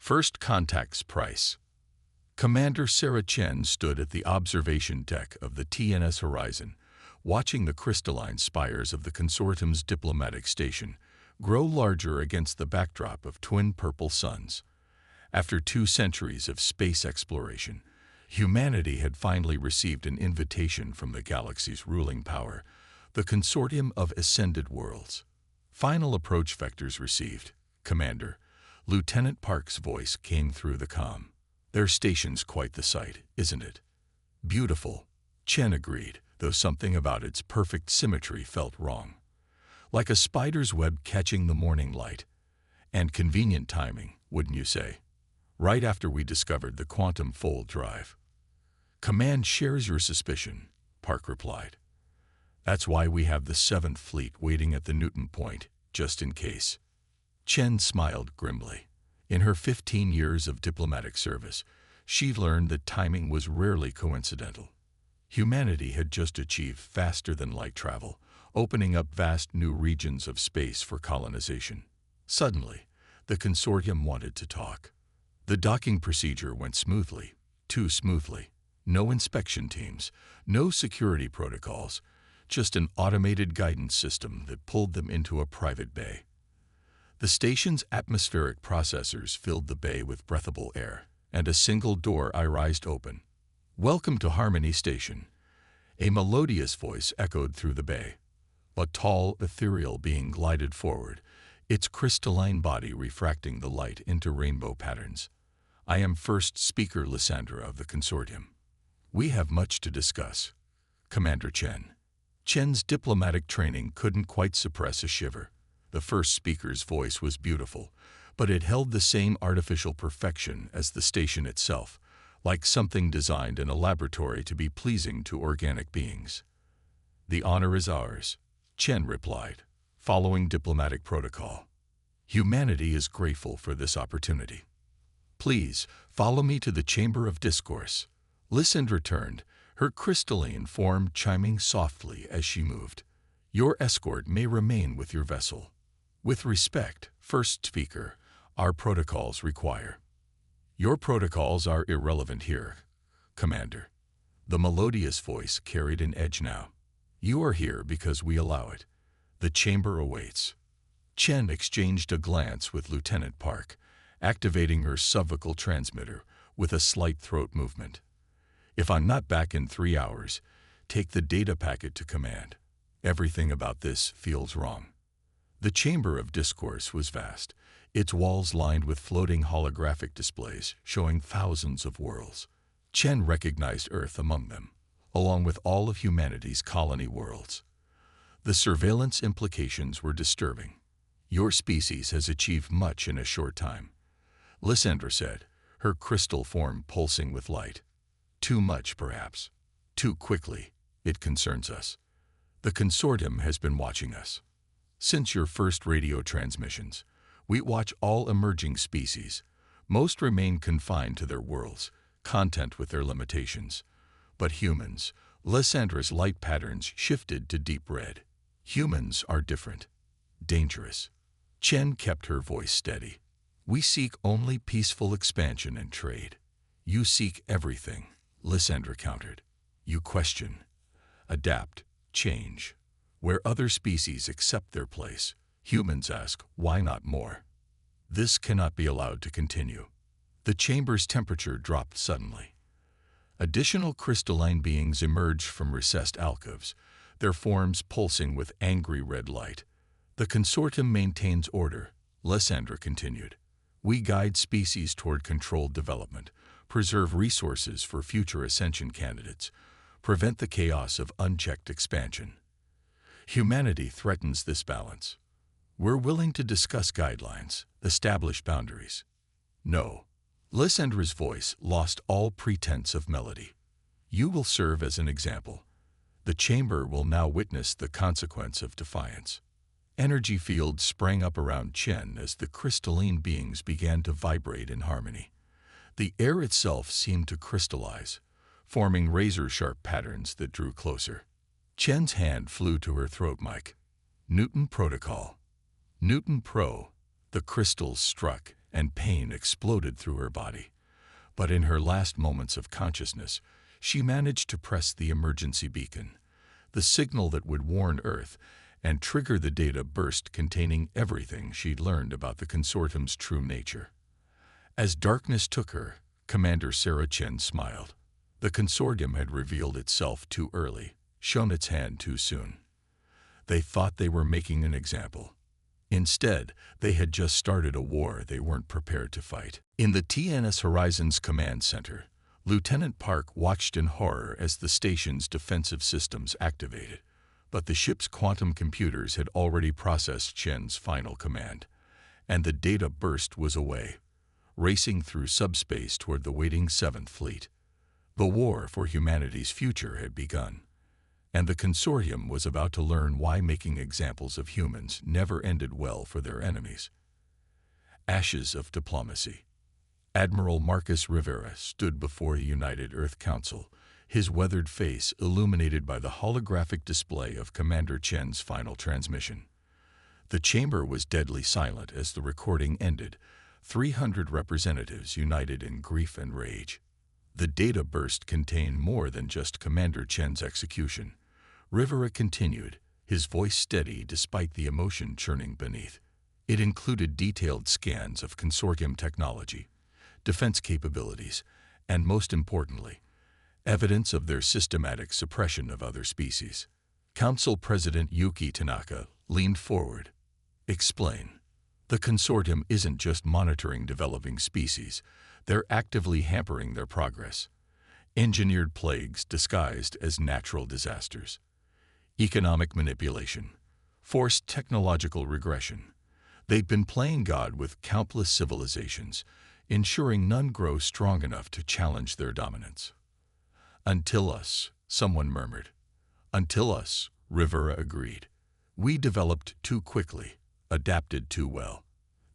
First Contact's Price. Commander Sarah Chen stood at the observation deck of the TNS Horizon, watching the crystalline spires of the consortium's diplomatic station grow larger against the backdrop of twin purple suns. After 2 centuries of space exploration, humanity had finally received an invitation from the galaxy's ruling power, the Consortium of Ascended Worlds. Final approach vectors received, Commander. Lieutenant Park's voice came through the comm. Their station's quite the sight, isn't it? Beautiful, Chen agreed, though something about its perfect symmetry felt wrong. Like a spider's web catching the morning light. And convenient timing, wouldn't you say? Right after we discovered the quantum fold drive. Command shares your suspicion, Park replied. That's why we have the 7th Fleet waiting at the Newton Point, just in case. Chen smiled grimly. In her 15 years of diplomatic service, she learned that timing was rarely coincidental. Humanity had just achieved faster-than-light travel, opening up vast new regions of space for colonization. Suddenly, the consortium wanted to talk. The docking procedure went smoothly, too smoothly. No inspection teams, no security protocols, just an automated guidance system that pulled them into a private bay. The station's atmospheric processors filled the bay with breathable air, and a single door irised open. "Welcome to Harmony Station." A melodious voice echoed through the bay. A tall, ethereal being glided forward, its crystalline body refracting the light into rainbow patterns. "I am first speaker Lysandra of the consortium. We have much to discuss." Commander Chen. Chen's diplomatic training couldn't quite suppress a shiver. The first speaker's voice was beautiful, but it held the same artificial perfection as the station itself, like something designed in a laboratory to be pleasing to organic beings. "The honor is ours," Chen replied, following diplomatic protocol. "Humanity is grateful for this opportunity. Please, follow me to the Chamber of Discourse." Lysandra turned, her crystalline form chiming softly as she moved. "Your escort may remain with your vessel. With respect, first speaker, our protocols require." "Your protocols are irrelevant here, Commander." The melodious voice carried an edge now. "You are here because we allow it. The chamber awaits." Chen exchanged a glance with Lieutenant Park, activating her subvocal transmitter with a slight throat movement. "If I'm not back in 3 hours, take the data packet to command. Everything about this feels wrong." The Chamber of Discourse was vast, its walls lined with floating holographic displays showing thousands of worlds. Chen recognized Earth among them, along with all of humanity's colony worlds. The surveillance implications were disturbing. "Your species has achieved much in a short time," Lysandra said, her crystal form pulsing with light. "Too much, perhaps. Too quickly. It concerns us. The consortium has been watching us. Since your first radio transmissions, we watch all emerging species. Most remain confined to their worlds, content with their limitations. But humans, Lysandra's light patterns shifted to deep red. Humans are different. Dangerous." Chen kept her voice steady. "We seek only peaceful expansion and trade. You seek everything," Lysandra countered. "You question, adapt, change. Where other species accept their place, humans ask, why not more? This cannot be allowed to continue." The chamber's temperature dropped suddenly. Additional crystalline beings emerged from recessed alcoves, their forms pulsing with angry red light. "The consortium maintains order," Lysandra continued. "We guide species toward controlled development, preserve resources for future ascension candidates, prevent the chaos of unchecked expansion. Humanity threatens this balance. We're willing to discuss guidelines, establish boundaries." "No." Lysandra's voice lost all pretense of melody. "You will serve as an example. The chamber will now witness the consequence of defiance." Energy fields sprang up around Chen as the crystalline beings began to vibrate in harmony. The air itself seemed to crystallize, forming razor-sharp patterns that drew closer. Chen's hand flew to her throat mic. "Newton Protocol." "Newton Pro." The crystals struck, and pain exploded through her body. But in her last moments of consciousness, she managed to press the emergency beacon, the signal that would warn Earth and trigger the data burst containing everything she'd learned about the consortium's true nature. As darkness took her, Commander Sarah Chen smiled. The consortium had revealed itself too early, shown its hand too soon. They thought they were making an example. Instead, they had just started a war they weren't prepared to fight. In the TNS Horizons Command Center, Lieutenant Park watched in horror as the station's defensive systems activated. But the ship's quantum computers had already processed Chen's final command, and the data burst was away, racing through subspace toward the waiting Seventh Fleet. The war for humanity's future had begun, and the consortium was about to learn why making examples of humans never ended well for their enemies. Ashes of diplomacy. Admiral Marcus Rivera stood before the United Earth Council, his weathered face illuminated by the holographic display of Commander Chen's final transmission. The chamber was deadly silent as the recording ended, 300 representatives united in grief and rage. The data burst contained more than just Commander Chen's execution. Rivera continued, his voice steady despite the emotion churning beneath. It included detailed scans of consortium technology, defense capabilities, and most importantly, evidence of their systematic suppression of other species. Council President Yuki Tanaka leaned forward. Explain. The consortium isn't just monitoring developing species, they're actively hampering their progress. Engineered plagues disguised as natural disasters. Economic manipulation. Forced technological regression. They've been playing God with countless civilizations, ensuring none grow strong enough to challenge their dominance. Until us, someone murmured. Until us, Rivera agreed. We developed too quickly, adapted too well.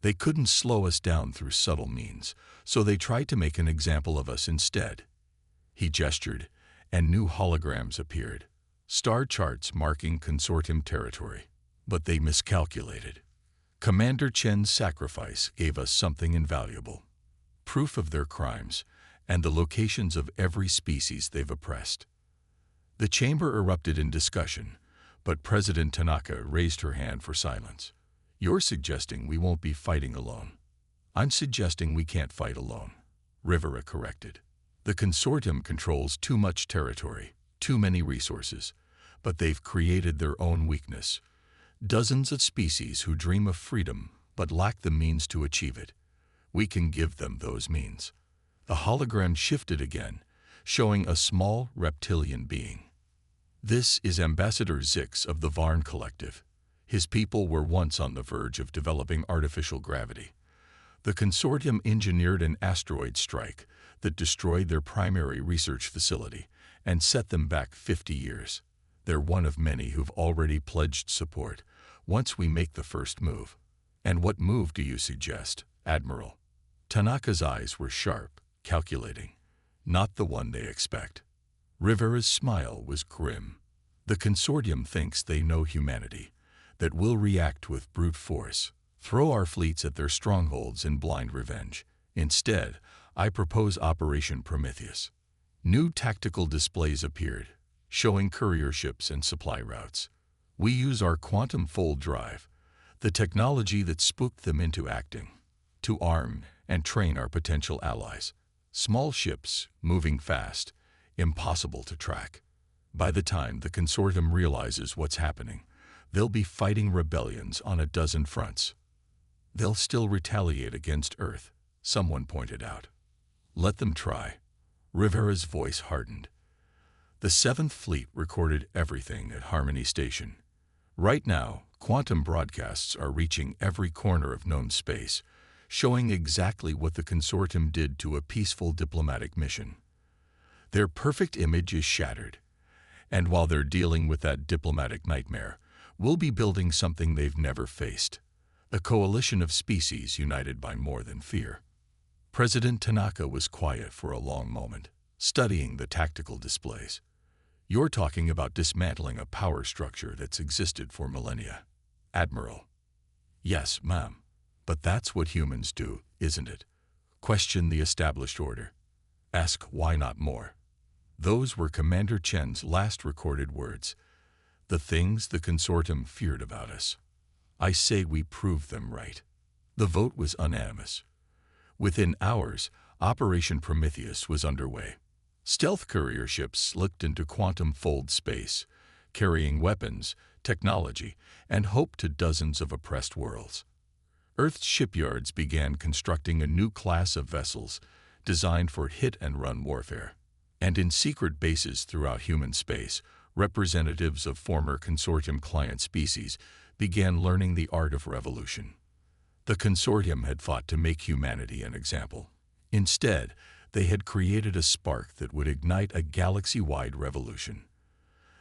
They couldn't slow us down through subtle means, so they tried to make an example of us instead. He gestured, and new holograms appeared, star charts marking consortium territory. But they miscalculated. Commander Chen's sacrifice gave us something invaluable. Proof of their crimes, and the locations of every species they've oppressed. The chamber erupted in discussion, but President Tanaka raised her hand for silence. You're suggesting we won't be fighting alone. I'm suggesting we can't fight alone, Rivera corrected. The consortium controls too much territory, too many resources, but they've created their own weakness. Dozens of species who dream of freedom but lack the means to achieve it. We can give them those means. The hologram shifted again, showing a small reptilian being. This is Ambassador Zix of the Varn Collective. His people were once on the verge of developing artificial gravity. The consortium engineered an asteroid strike that destroyed their primary research facility and set them back 50 years. They're one of many who've already pledged support once we make the first move. And what move do you suggest, Admiral? Tanaka's eyes were sharp, calculating. Not the one they expect. Rivera's smile was grim. The consortium thinks they know humanity, that we'll react with brute force, throw our fleets at their strongholds in blind revenge. Instead, I propose Operation Prometheus. New tactical displays appeared, showing courier ships and supply routes. We use our quantum fold drive, the technology that spooked them into acting, to arm and train our potential allies. Small ships, moving fast, impossible to track. By the time the consortium realizes what's happening, they'll be fighting rebellions on a dozen fronts. They'll still retaliate against Earth, someone pointed out. Let them try. Rivera's voice hardened. The Seventh Fleet recorded everything at Harmony Station. Right now, quantum broadcasts are reaching every corner of known space, showing exactly what the consortium did to a peaceful diplomatic mission. Their perfect image is shattered, and while they're dealing with that diplomatic nightmare, we'll be building something they've never faced, a coalition of species united by more than fear. President Tanaka was quiet for a long moment, studying the tactical displays. You're talking about dismantling a power structure that's existed for millennia, Admiral. Yes, ma'am. But that's what humans do. isn't it? Question the established order. Ask why not more. Those were Commander Chen's last recorded words. The things the consortium feared about us. I say we proved them right. The vote was unanimous. Within hours, Operation Prometheus was underway. Stealth courier ships slipped into quantum-fold space, carrying weapons, technology, and hope to dozens of oppressed worlds. Earth's shipyards began constructing a new class of vessels designed for hit-and-run warfare. And in secret bases throughout human space, representatives of former consortium client species began learning the art of revolution. The consortium had fought to make humanity an example. Instead, they had created a spark that would ignite a galaxy-wide revolution.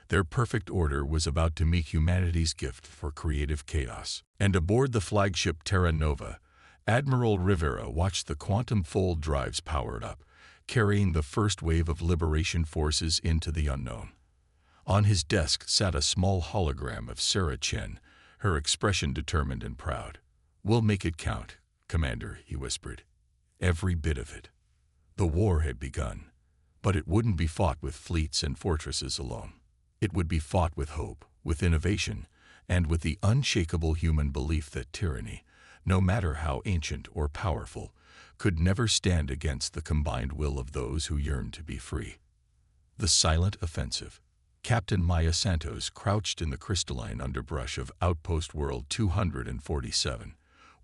Their perfect order was about to meet humanity's gift for creative chaos. And aboard the flagship Terra Nova, Admiral Rivera watched the quantum fold drives powered up, carrying the first wave of liberation forces into the unknown. On his desk sat a small hologram of Sarah Chen, her expression determined and proud. "We'll make it count, Commander," he whispered. "Every bit of it." The war had begun, but it wouldn't be fought with fleets and fortresses alone. It would be fought with hope, with innovation, and with the unshakable human belief that tyranny, no matter how ancient or powerful, could never stand against the combined will of those who yearned to be free. The silent offensive. Captain Maya Santos crouched in the crystalline underbrush of Outpost World 247,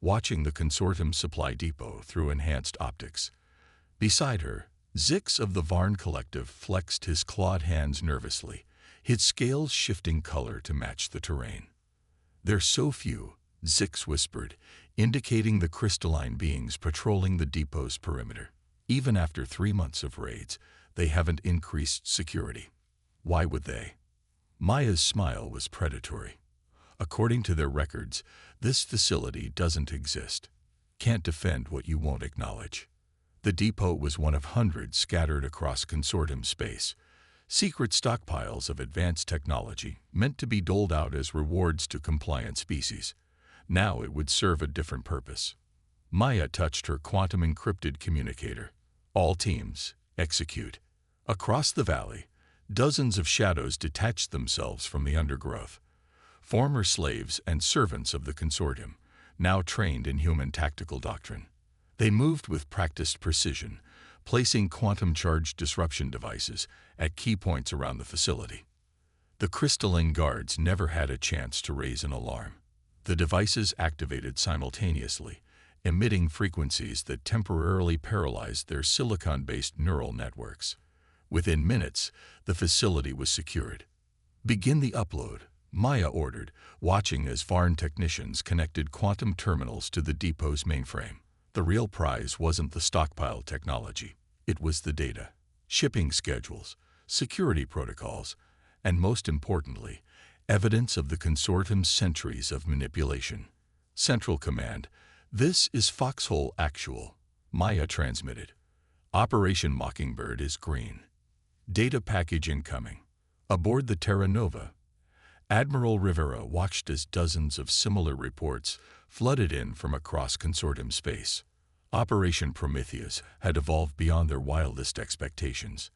watching the consortium supply depot through enhanced optics. Beside her, Zix of the Varn Collective flexed his clawed hands nervously, his scales shifting color to match the terrain. "They're so few," Zix whispered, indicating the crystalline beings patrolling the depot's perimeter. "Even after 3 months of raids, they haven't increased security. Why would they?" Maya's smile was predatory. "According to their records, this facility doesn't exist. Can't defend what you won't acknowledge." The depot was one of hundreds scattered across consortium space, secret stockpiles of advanced technology meant to be doled out as rewards to compliant species. Now it would serve a different purpose. Maya touched her quantum-encrypted communicator. "All teams, execute." Across the valley, dozens of shadows detached themselves from the undergrowth. Former slaves and servants of the consortium, now trained in human tactical doctrine. They moved with practiced precision, placing quantum-charged disruption devices at key points around the facility. The crystalline guards never had a chance to raise an alarm. The devices activated simultaneously, emitting frequencies that temporarily paralyzed their silicon-based neural networks. Within minutes, the facility was secured. "Begin the upload," Maya ordered, watching as Varn technicians connected quantum terminals to the depot's mainframe. The real prize wasn't the stockpile technology. It was the data, shipping schedules, security protocols, and most importantly, evidence of the consortium's centuries of manipulation. "Central Command, this is Foxhole Actual," Maya transmitted. "Operation Mockingbird is green. Data package incoming." Aboard the Terra Nova, Admiral Rivera watched as dozens of similar reports flooded in from across consortium space. Operation Prometheus had evolved beyond their wildest expectations.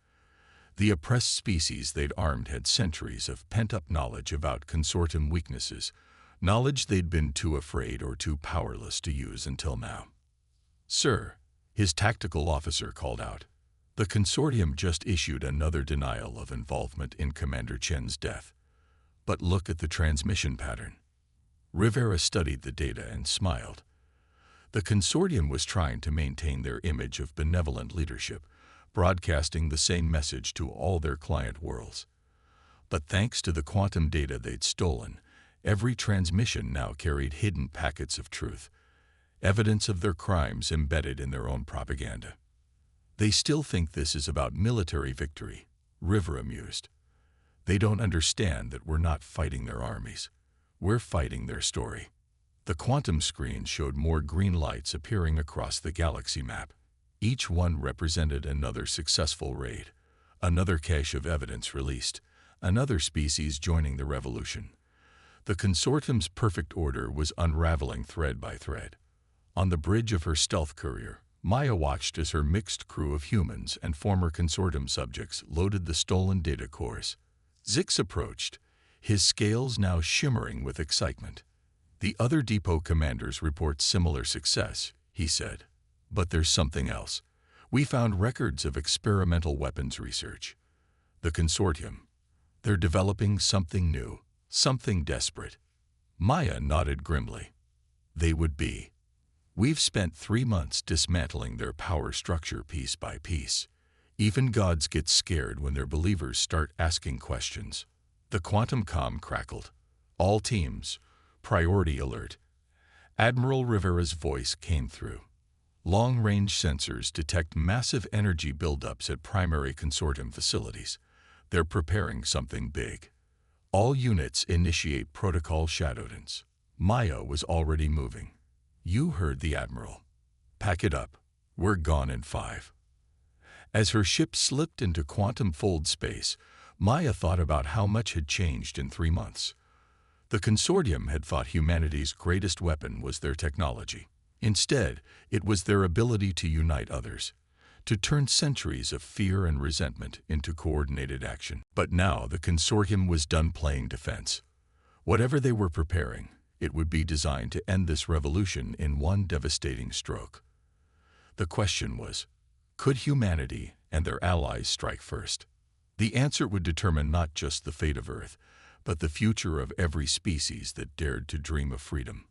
The oppressed species they'd armed had centuries of pent-up knowledge about consortium weaknesses, knowledge they'd been too afraid or too powerless to use until now. "Sir," his tactical officer called out, "the consortium just issued another denial of involvement in Commander Chen's death. But look at the transmission pattern." Rivera studied the data and smiled. The consortium was trying to maintain their image of benevolent leadership, broadcasting the same message to all their client worlds. But thanks to the quantum data they'd stolen, every transmission now carried hidden packets of truth, evidence of their crimes embedded in their own propaganda. "They still think this is about military victory," Rivera mused. "They don't understand that we're not fighting their armies. We're fighting their story." The quantum screen showed more green lights appearing across the galaxy map. Each one represented another successful raid, another cache of evidence released, another species joining the revolution. The consortium's perfect order was unraveling thread by thread. On the bridge of her stealth courier, Maya watched as her mixed crew of humans and former consortium subjects loaded the stolen data cores. Zix approached, his scales now shimmering with excitement. "The other depot commanders report similar success," he said. "But there's something else. We found records of experimental weapons research. The consortium. They're developing something new, something desperate." Maya nodded grimly. "They would be. We've spent 3 months dismantling their power structure piece by piece. Even gods get scared when their believers start asking questions." The quantum comm crackled. "All teams, priority alert." Admiral Rivera's voice came through. "Long-range sensors detect massive energy buildups at primary consortium facilities. They're preparing something big. All units initiate protocol shadowdowns." Maya was already moving. "You heard the Admiral. Pack it up. We're gone in 5. As her ship slipped into quantum fold space, Maya thought about how much had changed in 3 months. The consortium had thought humanity's greatest weapon was their technology. Instead, it was their ability to unite others, to turn centuries of fear and resentment into coordinated action. But now the consortium was done playing defense. Whatever they were preparing, it would be designed to end this revolution in one devastating stroke. The question was, could humanity and their allies strike first? The answer would determine not just the fate of Earth, but the future of every species that dared to dream of freedom.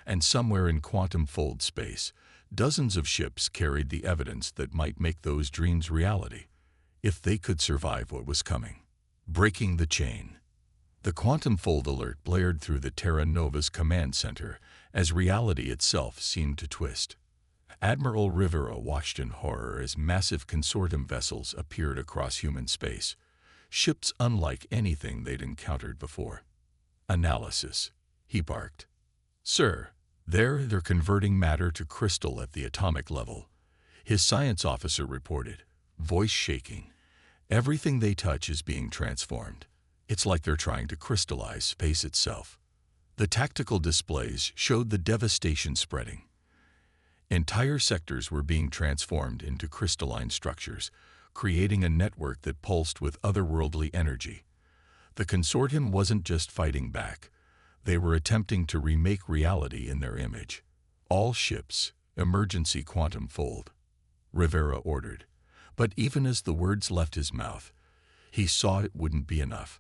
And somewhere in quantum fold space, dozens of ships carried the evidence that might make those dreams reality, if they could survive what was coming. Breaking the chain. The quantum fold alert blared through the Terra Nova's command center as reality itself seemed to twist. Admiral Rivera watched in horror as massive consortium vessels appeared across human space, ships unlike anything they'd encountered before. "Analysis," he barked. "Sir, they're converting matter to crystal at the atomic level," his science officer reported, voice shaking. "Everything they touch is being transformed. It's like they're trying to crystallize space itself." The tactical displays showed the devastation spreading. Entire sectors were being transformed into crystalline structures, creating a network that pulsed with otherworldly energy. The consortium wasn't just fighting back. They were attempting to remake reality in their image. "All ships, emergency quantum fold," Rivera ordered. But even as the words left his mouth, he saw it wouldn't be enough.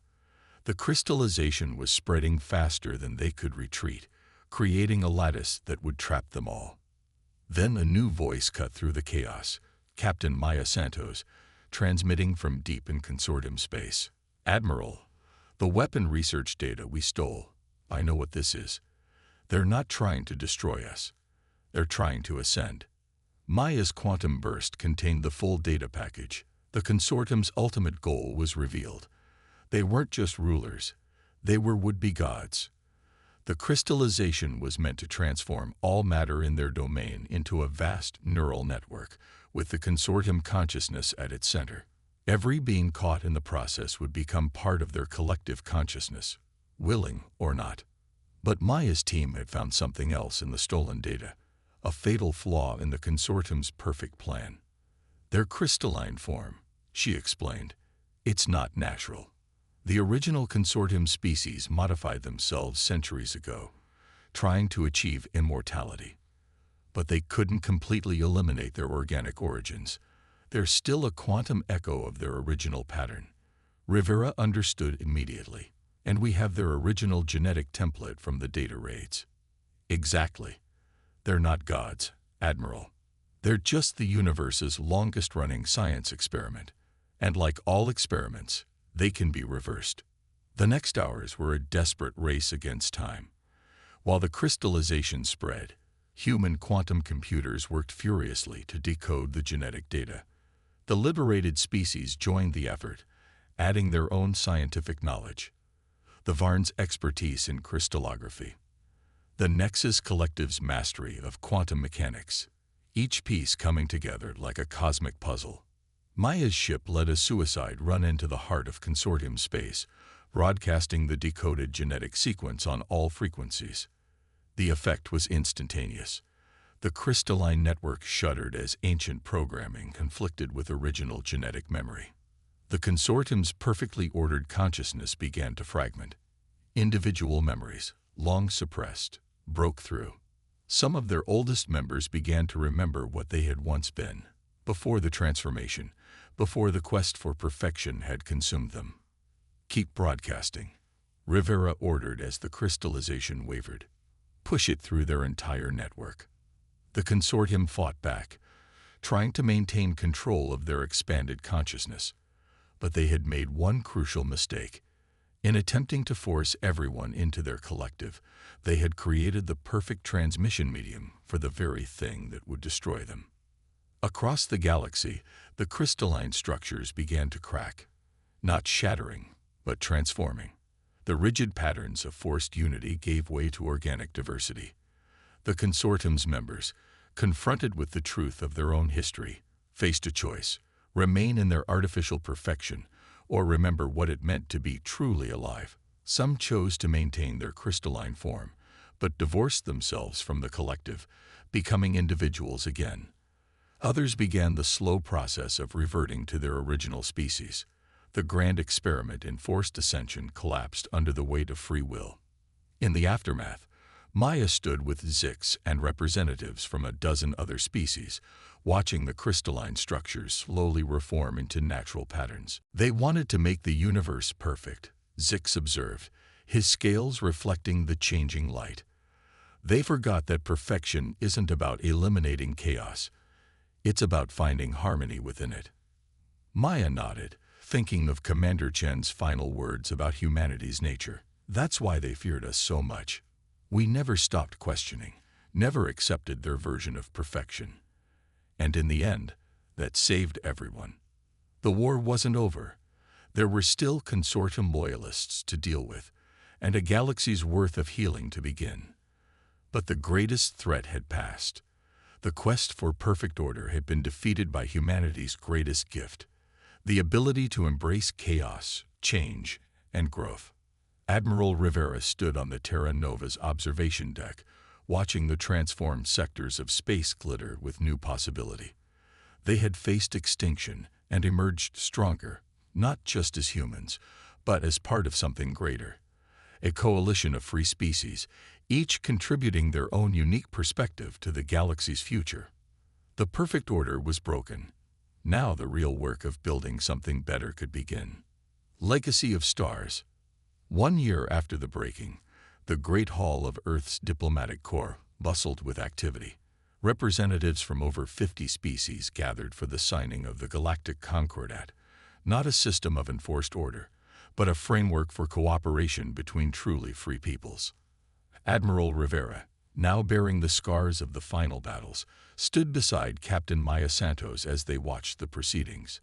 The crystallization was spreading faster than they could retreat, creating a lattice that would trap them all. Then a new voice cut through the chaos, Captain Maya Santos, transmitting from deep in consortium space. "Admiral, the weapon research data we stole, I know what this is. They're not trying to destroy us. They're trying to ascend." Maya's quantum burst contained the full data package. The consortium's ultimate goal was revealed. They weren't just rulers. They were would-be gods. The crystallization was meant to transform all matter in their domain into a vast neural network, with the consortium consciousness at its center. Every being caught in the process would become part of their collective consciousness, willing or not. But Maya's team had found something else in the stolen data, a fatal flaw in the consortium's perfect plan. "Their crystalline form," she explained. "It's not natural. The original consortium species modified themselves centuries ago, trying to achieve immortality. But they couldn't completely eliminate their organic origins. They're still a quantum echo of their original pattern." Rivera understood immediately. "And we have their original genetic template from the data raids." "Exactly. They're not gods, Admiral. They're just the universe's longest-running science experiment. And like all experiments, they can be reversed." The next hours were a desperate race against time. While the crystallization spread, human quantum computers worked furiously to decode the genetic data. The liberated species joined the effort, adding their own scientific knowledge. The Varn's expertise in crystallography. The Nexus Collective's mastery of quantum mechanics. Each piece coming together like a cosmic puzzle. Maya's ship led a suicide run into the heart of consortium space, broadcasting the decoded genetic sequence on all frequencies. The effect was instantaneous. The crystalline network shuddered as ancient programming conflicted with original genetic memory. The consortium's perfectly ordered consciousness began to fragment. Individual memories, long suppressed, broke through. Some of their oldest members began to remember what they had once been, before the transformation, before the quest for perfection had consumed them. "Keep broadcasting," Rivera ordered as the crystallization wavered. "Push it through their entire network." The consortium fought back, trying to maintain control of their expanded consciousness. But they had made one crucial mistake. In attempting to force everyone into their collective, they had created the perfect transmission medium for the very thing that would destroy them. Across the galaxy, the crystalline structures began to crack, not shattering, but transforming. The rigid patterns of forced unity gave way to organic diversity. The consortium's members, confronted with the truth of their own history, faced a choice: remain in their artificial perfection, or remember what it meant to be truly alive. Some chose to maintain their crystalline form, but divorced themselves from the collective, becoming individuals again. Others began the slow process of reverting to their original species. The grand experiment in forced ascension collapsed under the weight of free will. In the aftermath, Maya stood with Zix and representatives from a dozen other species, watching the crystalline structures slowly reform into natural patterns. "They wanted to make the universe perfect," Zix observed, his scales reflecting the changing light. "They forgot that perfection isn't about eliminating chaos. It's about finding harmony within it." Maya nodded, thinking of Commander Chen's final words about humanity's nature. "That's why they feared us so much. We never stopped questioning, never accepted their version of perfection. And in the end, that saved everyone. The war wasn't over. There were still consortium loyalists to deal with, and a galaxy's worth of healing to begin. But the greatest threat had passed. The quest for perfect order had been defeated by humanity's greatest gift: the ability to embrace chaos, change, and growth. Admiral Rivera stood on the Terra Nova's observation deck, watching the transformed sectors of space glitter with new possibility. They had faced extinction and emerged stronger, not just as humans, but as part of something greater. A coalition of free species, each contributing their own unique perspective to the galaxy's future. The perfect order was broken. Now the real work of building something better could begin. Legacy of Stars. 1 year after the breaking, the Great Hall of Earth's diplomatic corps bustled with activity. Representatives from over 50 species gathered for the signing of the Galactic Concordat, not a system of enforced order, but a framework for cooperation between truly free peoples. Admiral Rivera, now bearing the scars of the final battles, stood beside Captain Maya Santos as they watched the proceedings.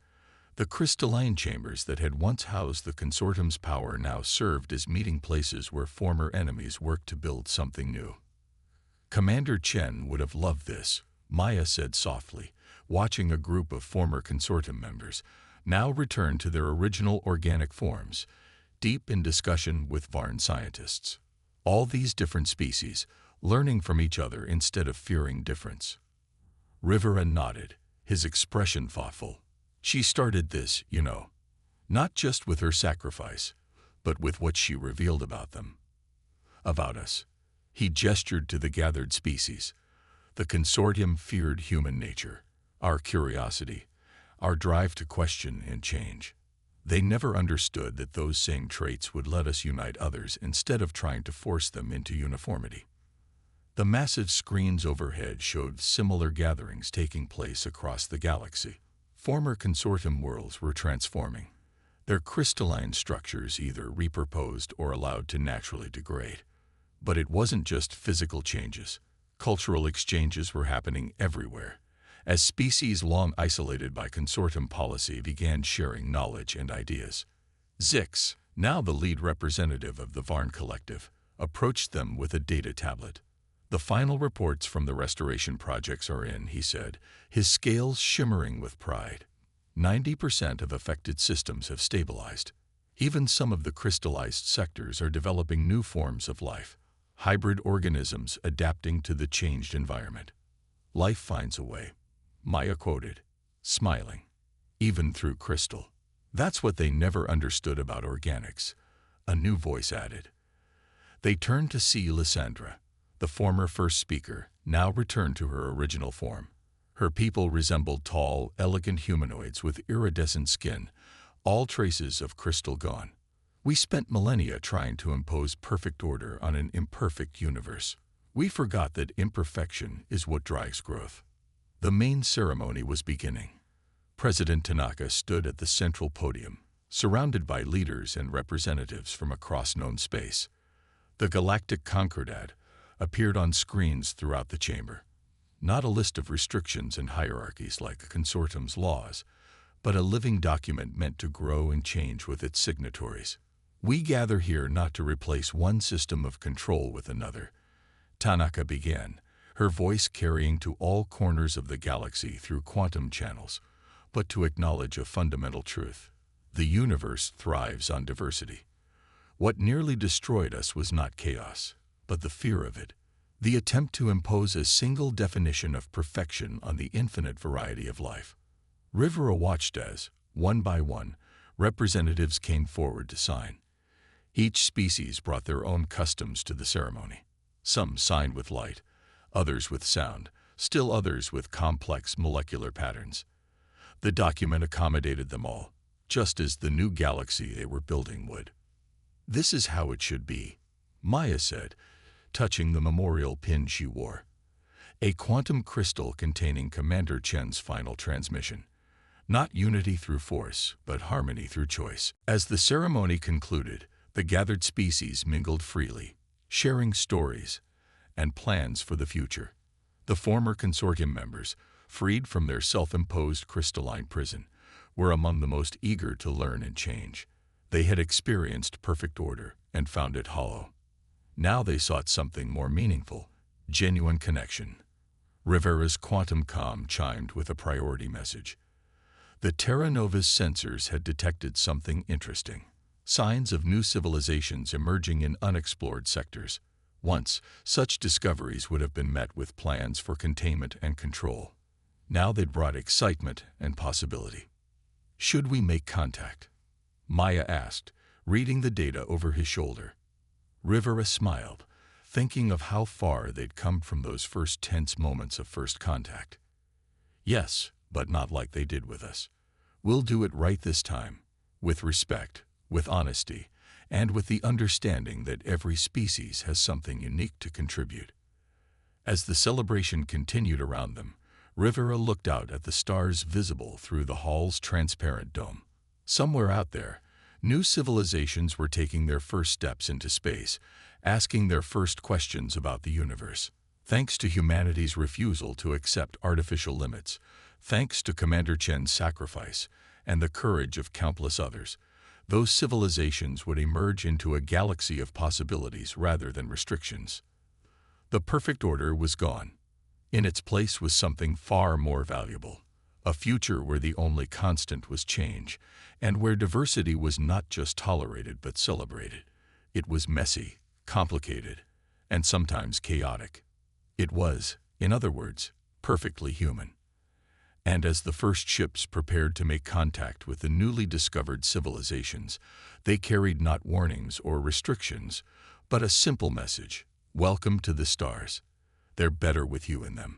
The crystalline chambers that had once housed the consortium's power now served as meeting places where former enemies worked to build something new. "Commander Chen would have loved this," Maya said softly, watching a group of former consortium members, now returned to their original organic forms, deep in discussion with Varn scientists. All these different species, learning from each other instead of fearing difference. Rivera nodded, his expression thoughtful. "She started this, you know. Not just with her sacrifice, but with what she revealed about them. About us." He gestured to the gathered species. "The consortium feared human nature, our curiosity, our drive to question and change. They never understood that those same traits would let us unite others instead of trying to force them into uniformity." The massive screens overhead showed similar gatherings taking place across the galaxy. Former consortium worlds were transforming, their crystalline structures either repurposed or allowed to naturally degrade. But it wasn't just physical changes. Cultural exchanges were happening everywhere, as species long isolated by consortium policy began sharing knowledge and ideas. Zix, now the lead representative of the Varn Collective, approached them with a data tablet. "The final reports from the restoration projects are in," he said, his scales shimmering with pride. 90% of affected systems have stabilized. Even some of the crystallized sectors are developing new forms of life, hybrid organisms adapting to the changed environment. Life finds a way, Maya quoted, smiling, even through crystal. That's what they never understood about organics, a new voice added. They turned to see Lysandra, the former first speaker, now returned to her original form. Her people resembled tall, elegant humanoids with iridescent skin, all traces of crystal gone. We spent millennia trying to impose perfect order on an imperfect universe. We forgot that imperfection is what drives growth. The main ceremony was beginning. President Tanaka stood at the central podium, surrounded by leaders and representatives from across known space. The Galactic Concordat appeared on screens throughout the chamber. Not a list of restrictions and hierarchies like a consortium's laws, but a living document meant to grow and change with its signatories. We gather here not to replace one system of control with another, Tanaka began, her voice carrying to all corners of the galaxy through quantum channels, but to acknowledge a fundamental truth. The universe thrives on diversity. What nearly destroyed us was not chaos, but the fear of it, the attempt to impose a single definition of perfection on the infinite variety of life. Rivera watched as, one by one, representatives came forward to sign. Each species brought their own customs to the ceremony. Some signed with light, others with sound, still others with complex molecular patterns. The document accommodated them all, just as the new galaxy they were building would. "This is how it should be," Maya said, touching the memorial pin she wore. A quantum crystal containing Commander Chen's final transmission. Not unity through force, but harmony through choice. As the ceremony concluded, the gathered species mingled freely, sharing stories and plans for the future. The former consortium members, freed from their self-imposed crystalline prison, were among the most eager to learn and change. They had experienced perfect order and found it hollow. Now they sought something more meaningful, genuine connection. Rivera's quantum comm chimed with a priority message. The Terra Nova's sensors had detected something interesting. Signs of new civilizations emerging in unexplored sectors. Once, such discoveries would have been met with plans for containment and control. Now they'd brought excitement and possibility. "Should we make contact?" Maya asked, reading the data over his shoulder. Rivera smiled, thinking of how far they'd come from those first tense moments of first contact. "Yes, but not like they did with us. We'll do it right this time, with respect, with honesty, and with the understanding that every species has something unique to contribute." As the celebration continued around them, Rivera looked out at the stars visible through the hall's transparent dome. Somewhere out there, new civilizations were taking their first steps into space, asking their first questions about the universe. Thanks to humanity's refusal to accept artificial limits, thanks to Commander Chen's sacrifice and the courage of countless others, those civilizations would emerge into a galaxy of possibilities rather than restrictions. The perfect order was gone. In its place was something far more valuable, a future where the only constant was change, and where diversity was not just tolerated but celebrated. It was messy, complicated, and sometimes chaotic. It was, in other words, perfectly human. And as the first ships prepared to make contact with the newly discovered civilizations, they carried not warnings or restrictions, but a simple message: welcome to the stars. They're better with you in them.